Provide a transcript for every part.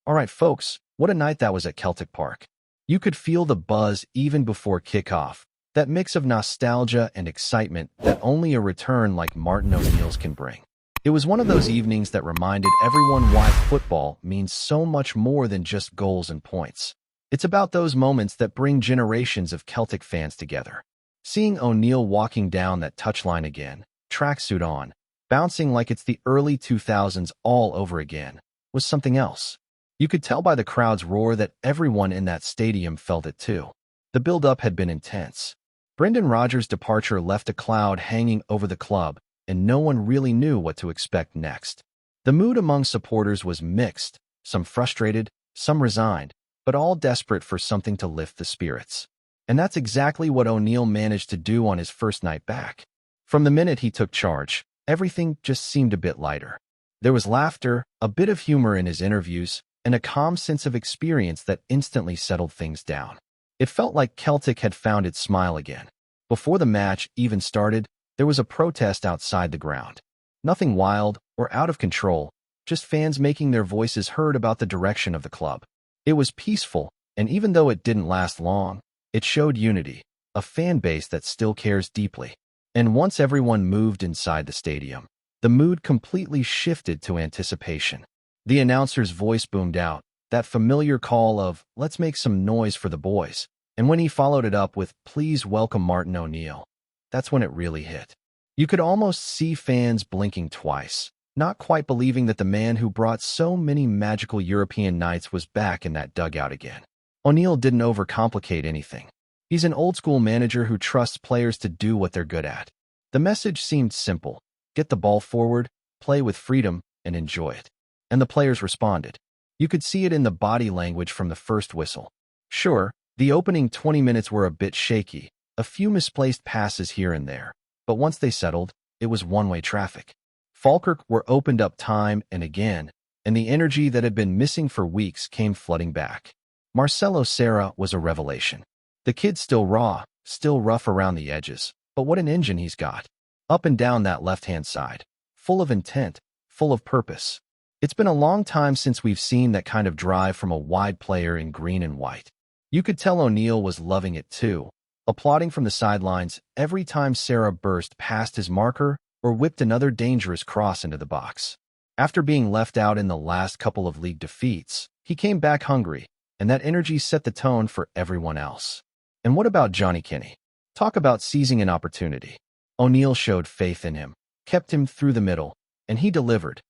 All right, folks, what a night that was at Celtic Park. You could feel the buzz even before kickoff, that mix of nostalgia and excitement that only a return like Martin O'Neill's can bring. It was one of those evenings that reminded everyone why football means so much more than just goals and points. It's about those moments that bring generations of Celtic fans together. Seeing O'Neill walking down that touchline again, tracksuit on, bouncing like it's the early 2000s all over again, was something else. You could tell by the crowd's roar that everyone in that stadium felt it too. The build-up had been intense. Brendan Rodgers' departure left a cloud hanging over the club, and no one really knew what to expect next. The mood among supporters was mixed, some frustrated, some resigned, but all desperate for something to lift the spirits. And that's exactly what O'Neill managed to do on his first night back. From the minute he took charge, everything just seemed a bit lighter. There was laughter, a bit of humor in his interviews, and a calm sense of experience that instantly settled things down. It felt like Celtic had found its smile again. Before the match even started, there was a protest outside the ground. Nothing wild or out of control, just fans making their voices heard about the direction of the club. It was peaceful, and even though it didn't last long, it showed unity, a fan base that still cares deeply. And once everyone moved inside the stadium, the mood completely shifted to anticipation. The announcer's voice boomed out, that familiar call of, "Let's make some noise for the boys." And when he followed it up with, "Please welcome Martin O'Neill," that's when it really hit. You could almost see fans blinking twice, not quite believing that the man who brought so many magical European nights was back in that dugout again. O'Neill didn't overcomplicate anything. He's an old-school manager who trusts players to do what they're good at. The message seemed simple: get the ball forward, play with freedom, and enjoy it. And the players responded. You could see it in the body language from the first whistle. Sure, the opening 20 minutes were a bit shaky, a few misplaced passes here and there, but once they settled, it was one-way traffic. Falkirk were opened up time and again, and the energy that had been missing for weeks came flooding back. Marcelo Serra was a revelation. The kid's still raw, still rough around the edges, but what an engine he's got. Up and down that left-hand side, full of intent, full of purpose. It's been a long time since we've seen that kind of drive from a wide player in green and white. You could tell O'Neill was loving it too, applauding from the sidelines every time Serra burst past his marker or whipped another dangerous cross into the box. After being left out in the last couple of league defeats, he came back hungry, and that energy set the tone for everyone else. And what about Johnny Kenny? Talk about seizing an opportunity. O'Neill showed faith in him, kept him through the middle, and he delivered.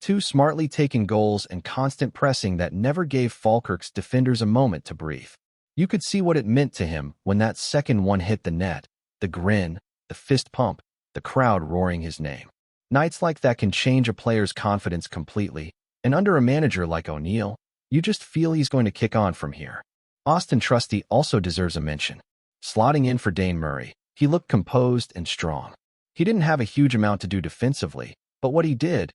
Two smartly taken goals and constant pressing that never gave Falkirk's defenders a moment to breathe. You could see what it meant to him when that second one hit the net, the grin, the fist pump, the crowd roaring his name. Nights like that can change a player's confidence completely, and under a manager like O'Neill, you just feel he's going to kick on from here. Austin Trusty also deserves a mention. Slotting in for Dane Murray, he looked composed and strong. He didn't have a huge amount to do defensively, but what he did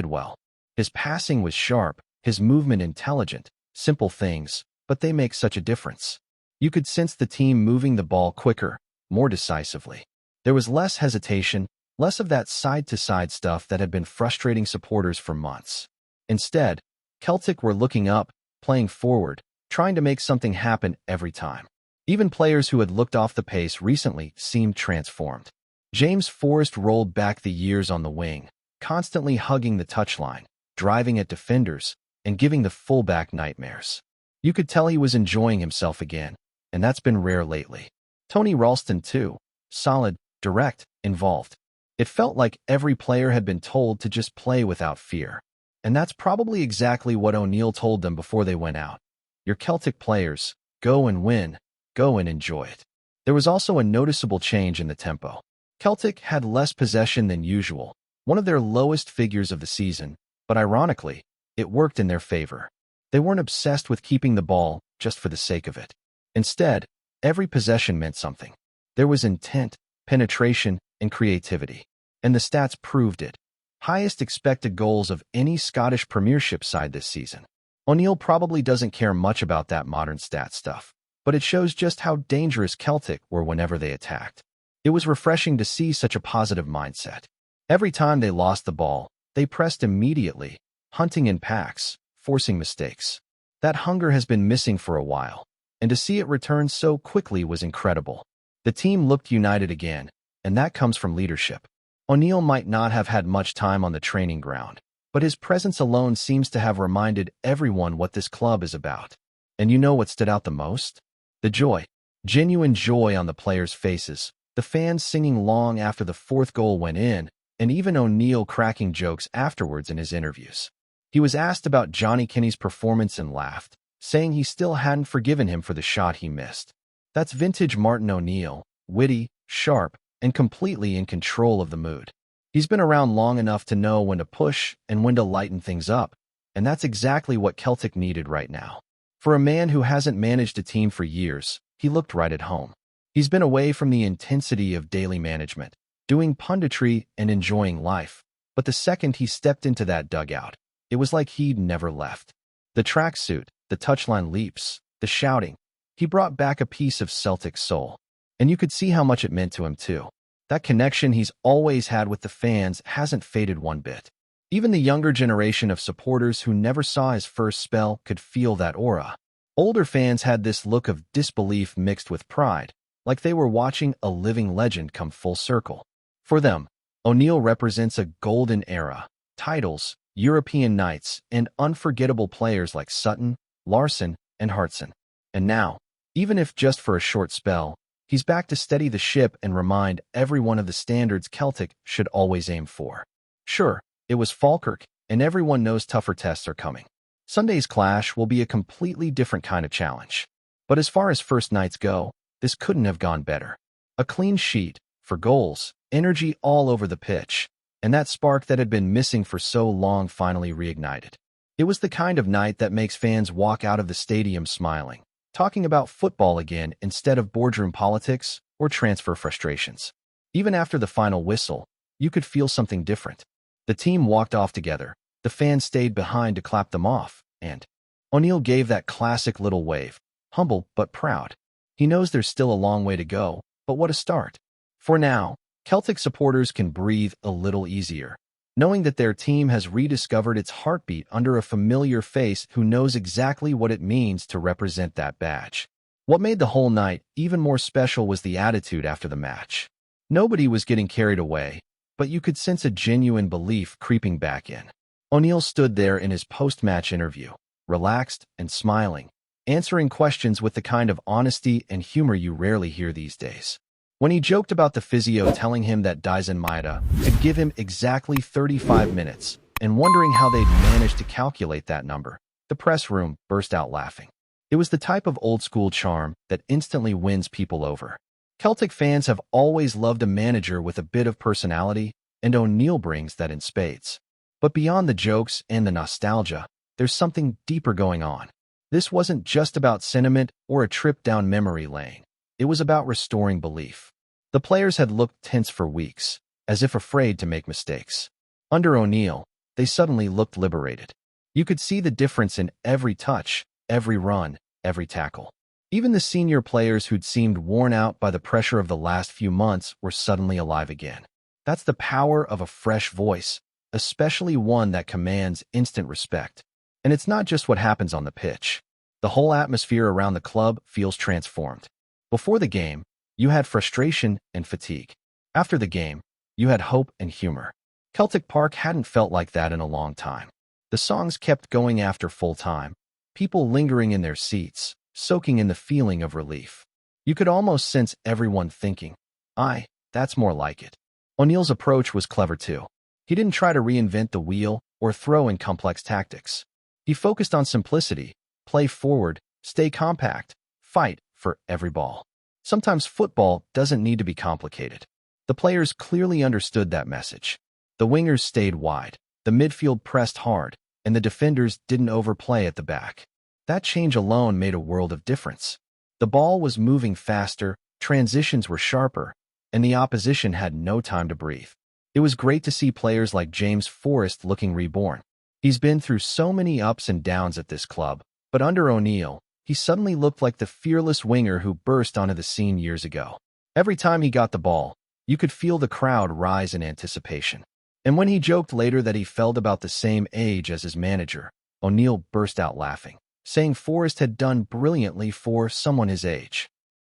well. His passing was sharp, his movement intelligent, simple things, but they make such a difference. You could sense the team moving the ball quicker, more decisively. There was less hesitation, less of that side-to-side stuff that had been frustrating supporters for months. Instead, Celtic were looking up, playing forward, trying to make something happen every time. Even players who had looked off the pace recently seemed transformed. James Forrest rolled back the years on the wing, constantly hugging the touchline, driving at defenders, and giving the fullback nightmares. You could tell he was enjoying himself again, and that's been rare lately. Tony Ralston too, solid, direct, involved. It felt like every player had been told to just play without fear. And that's probably exactly what O'Neill told them before they went out. You're Celtic players, go and win, go and enjoy it. There was also a noticeable change in the tempo. Celtic had less possession than usual, one of their lowest figures of the season, but ironically, it worked in their favor. They weren't obsessed with keeping the ball just for the sake of it. Instead, every possession meant something. There was intent, penetration, and creativity. And the stats proved it. Highest expected goals of any Scottish Premiership side this season. O'Neill probably doesn't care much about that modern stat stuff, but it shows just how dangerous Celtic were whenever they attacked. It was refreshing to see such a positive mindset. Every time they lost the ball, they pressed immediately, hunting in packs, forcing mistakes. That hunger has been missing for a while, and to see it return so quickly was incredible. The team looked united again, and that comes from leadership. O'Neal might not have had much time on the training ground, but his presence alone seems to have reminded everyone what this club is about. And you know what stood out the most? The joy. Genuine joy on the players' faces, the fans singing long after the fourth goal went in, and even O'Neal cracking jokes afterwards in his interviews. He was asked about Johnny Kenny's performance and laughed, saying he still hadn't forgiven him for the shot he missed. That's vintage Martin O'Neal, witty, sharp, and completely in control of the mood. He's been around long enough to know when to push and when to lighten things up, and that's exactly what Celtic needed right now. For a man who hasn't managed a team for years, he looked right at home. He's been away from the intensity of daily management, doing punditry and enjoying life, but the second he stepped into that dugout, it was like he'd never left. The tracksuit, the touchline leaps, the shouting, he brought back a piece of Celtic soul. And you could see how much it meant to him too. That connection he's always had with the fans hasn't faded one bit. Even the younger generation of supporters who never saw his first spell could feel that aura. Older fans had this look of disbelief mixed with pride, like they were watching a living legend come full circle. For them, O'Neal represents a golden era, titles, European nights, and unforgettable players like Sutton, Larsson, and Hartson. And now, even if just for a short spell, he's back to steady the ship and remind everyone of the standards Celtic should always aim for. Sure, it was Falkirk, and everyone knows tougher tests are coming. Sunday's clash will be a completely different kind of challenge. But as far as first nights go, this couldn't have gone better. A clean sheet, for goals, energy all over the pitch, and that spark that had been missing for so long finally reignited. It was the kind of night that makes fans walk out of the stadium smiling, talking about football again instead of boardroom politics or transfer frustrations. Even after the final whistle, you could feel something different. The team walked off together, the fans stayed behind to clap them off, and O'Neal gave that classic little wave, humble but proud. He knows there's still a long way to go, but what a start. For now, Celtic supporters can breathe a little easier, knowing that their team has rediscovered its heartbeat under a familiar face who knows exactly what it means to represent that badge. What made the whole night even more special was the attitude after the match. Nobody was getting carried away, but you could sense a genuine belief creeping back in. O'Neal stood there in his post-match interview, relaxed and smiling, answering questions with the kind of honesty and humor you rarely hear these days. When he joked about the physio telling him that Dyson Maeda could give him exactly 35 minutes and wondering how they'd managed to calculate that number, the press room burst out laughing. It was the type of old-school charm that instantly wins people over. Celtic fans have always loved a manager with a bit of personality, and O'Neal brings that in spades. But beyond the jokes and the nostalgia, there's something deeper going on. This wasn't just about sentiment or a trip down memory lane. It was about restoring belief. The players had looked tense for weeks, as if afraid to make mistakes. Under O'Neal, they suddenly looked liberated. You could see the difference in every touch, every run, every tackle. Even the senior players who'd seemed worn out by the pressure of the last few months were suddenly alive again. That's the power of a fresh voice, especially one that commands instant respect. And it's not just what happens on the pitch. The whole atmosphere around the club feels transformed. Before the game, you had frustration and fatigue. After the game, you had hope and humor. Celtic Park hadn't felt like that in a long time. The songs kept going after full time, people lingering in their seats, soaking in the feeling of relief. You could almost sense everyone thinking, that's more like it. O'Neal's approach was clever too. He didn't try to reinvent the wheel or throw in complex tactics. He focused on simplicity, play forward, stay compact, fight for every ball. Sometimes football doesn't need to be complicated. The players clearly understood that message. The wingers stayed wide, the midfield pressed hard, and the defenders didn't overplay at the back. That change alone made a world of difference. The ball was moving faster, transitions were sharper, and the opposition had no time to breathe. It was great to see players like James Forrest looking reborn. He's been through so many ups and downs at this club, but under O'Neal, he suddenly looked like the fearless winger who burst onto the scene years ago. Every time he got the ball, you could feel the crowd rise in anticipation. And when he joked later that he felt about the same age as his manager, O'Neill burst out laughing, saying Forrest had done brilliantly for someone his age.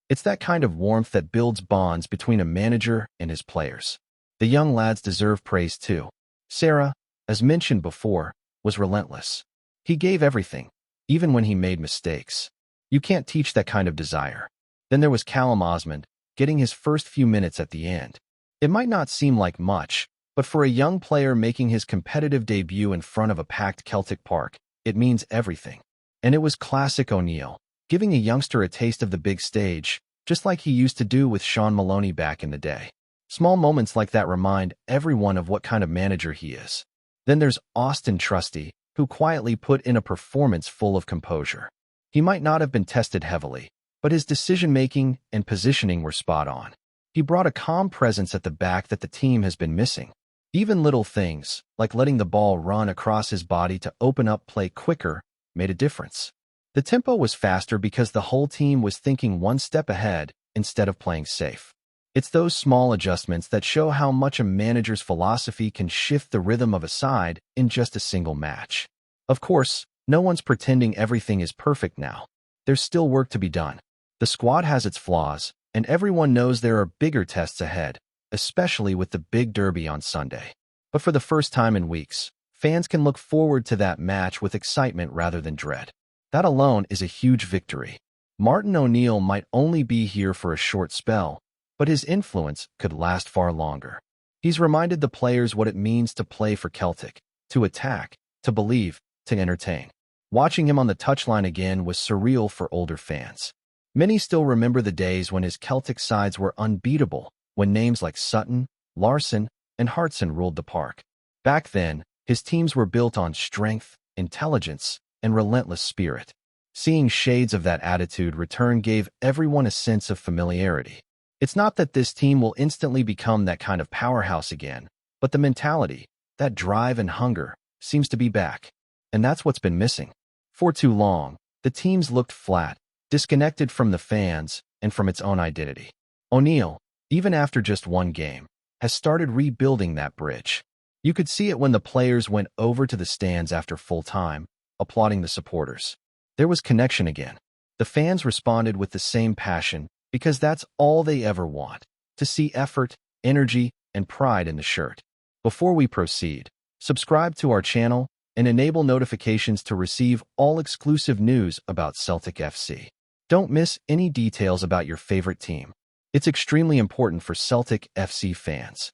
It's that kind of warmth that builds bonds between a manager and his players. The young lads deserve praise too. Sarah, as mentioned before, was relentless. He gave everything, even when he made mistakes. You can't teach that kind of desire. Then there was Callum Osmond, getting his first few minutes at the end. It might not seem like much, but for a young player making his competitive debut in front of a packed Celtic Park, it means everything. And it was classic O'Neill, giving a youngster a taste of the big stage, just like he used to do with Sean Maloney back in the day. Small moments like that remind everyone of what kind of manager he is. Then there's Austin Trusty, who quietly put in a performance full of composure. He might not have been tested heavily, but his decision-making and positioning were spot on. He brought a calm presence at the back that the team has been missing. Even little things, like letting the ball run across his body to open up play quicker, made a difference. The tempo was faster because the whole team was thinking one step ahead instead of playing safe. It's those small adjustments that show how much a manager's philosophy can shift the rhythm of a side in just a single match. Of course, no one's pretending everything is perfect now. There's still work to be done. The squad has its flaws, and everyone knows there are bigger tests ahead, especially with the big derby on Sunday. But for the first time in weeks, fans can look forward to that match with excitement rather than dread. That alone is a huge victory. Martin O'Neill might only be here for a short spell, but his influence could last far longer. He's reminded the players what it means to play for Celtic, to attack, to believe, to entertain. Watching him on the touchline again was surreal for older fans. Many still remember the days when his Celtic sides were unbeatable, when names like Sutton, Larsson, and Hartson ruled the park. Back then, his teams were built on strength, intelligence, and relentless spirit. Seeing shades of that attitude return gave everyone a sense of familiarity. It's not that this team will instantly become that kind of powerhouse again, but the mentality, that drive and hunger, seems to be back. And that's what's been missing. For too long, the teams looked flat, disconnected from the fans and from its own identity. O'Neill, even after just one game, has started rebuilding that bridge. You could see it when the players went over to the stands after full time, applauding the supporters. There was connection again. The fans responded with the same passion, because that's all they ever want, to see effort, energy, and pride in the shirt. Before we proceed, subscribe to our channel and enable notifications to receive all exclusive news about Celtic FC. Don't miss any details about your favorite team. It's extremely important for Celtic FC fans.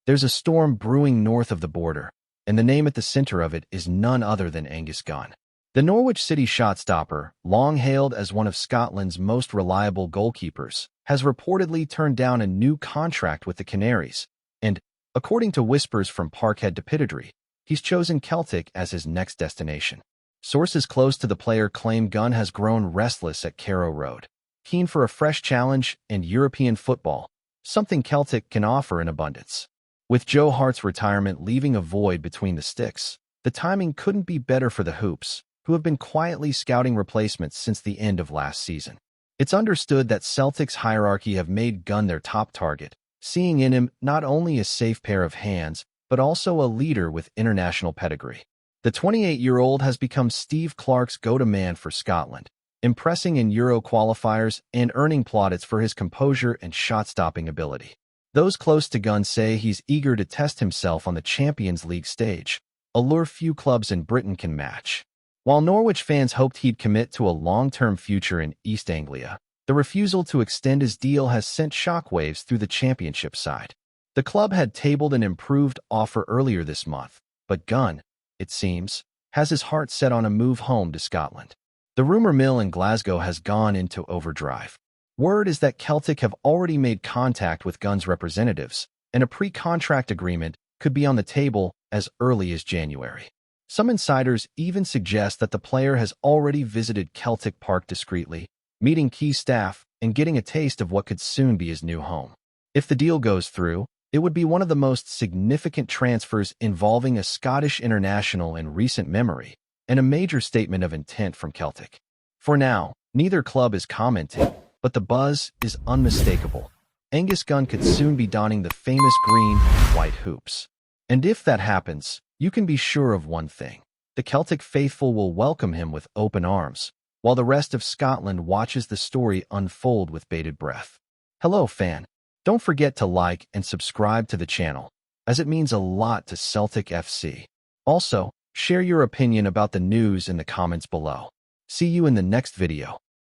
There's a storm brewing north of the border, and the name at the center of it is none other than Angus Gunn. The Norwich City shot-stopper, long hailed as one of Scotland's most reliable goalkeepers, has reportedly turned down a new contract with the Canaries, and, according to whispers from Parkhead to Pittodrie, he's chosen Celtic as his next destination. Sources close to the player claim Gunn has grown restless at Carrow Road, keen for a fresh challenge and European football, something Celtic can offer in abundance. With Joe Hart's retirement leaving a void between the sticks, the timing couldn't be better for the Hoops, who have been quietly scouting replacements since the end of last season. It's understood that Celtic's hierarchy have made Gunn their top target, seeing in him not only a safe pair of hands, but also a leader with international pedigree. The 28-year-old has become Steve Clarke's go-to-man for Scotland, impressing in Euro qualifiers and earning plaudits for his composure and shot-stopping ability. Those close to Gunn say he's eager to test himself on the Champions League stage, a lure few clubs in Britain can match. While Norwich fans hoped he'd commit to a long-term future in East Anglia, the refusal to extend his deal has sent shockwaves through the Championship side. The club had tabled an improved offer earlier this month, but Gunn, it seems, has his heart set on a move home to Scotland. The rumour mill in Glasgow has gone into overdrive. Word is that Celtic have already made contact with Gunn's representatives, and a pre-contract agreement could be on the table as early as January. Some insiders even suggest that the player has already visited Celtic Park discreetly, meeting key staff and getting a taste of what could soon be his new home. If the deal goes through, it would be one of the most significant transfers involving a Scottish international in recent memory, and a major statement of intent from Celtic. For now, neither club is commenting, but the buzz is unmistakable. Angus Gunn could soon be donning the famous green and white hoops. And if that happens, you can be sure of one thing. The Celtic faithful will welcome him with open arms, while the rest of Scotland watches the story unfold with bated breath. Hello, fan. Don't forget to like and subscribe to the channel, as it means a lot to Celtic FC. Also, share your opinion about the news in the comments below. See you in the next video.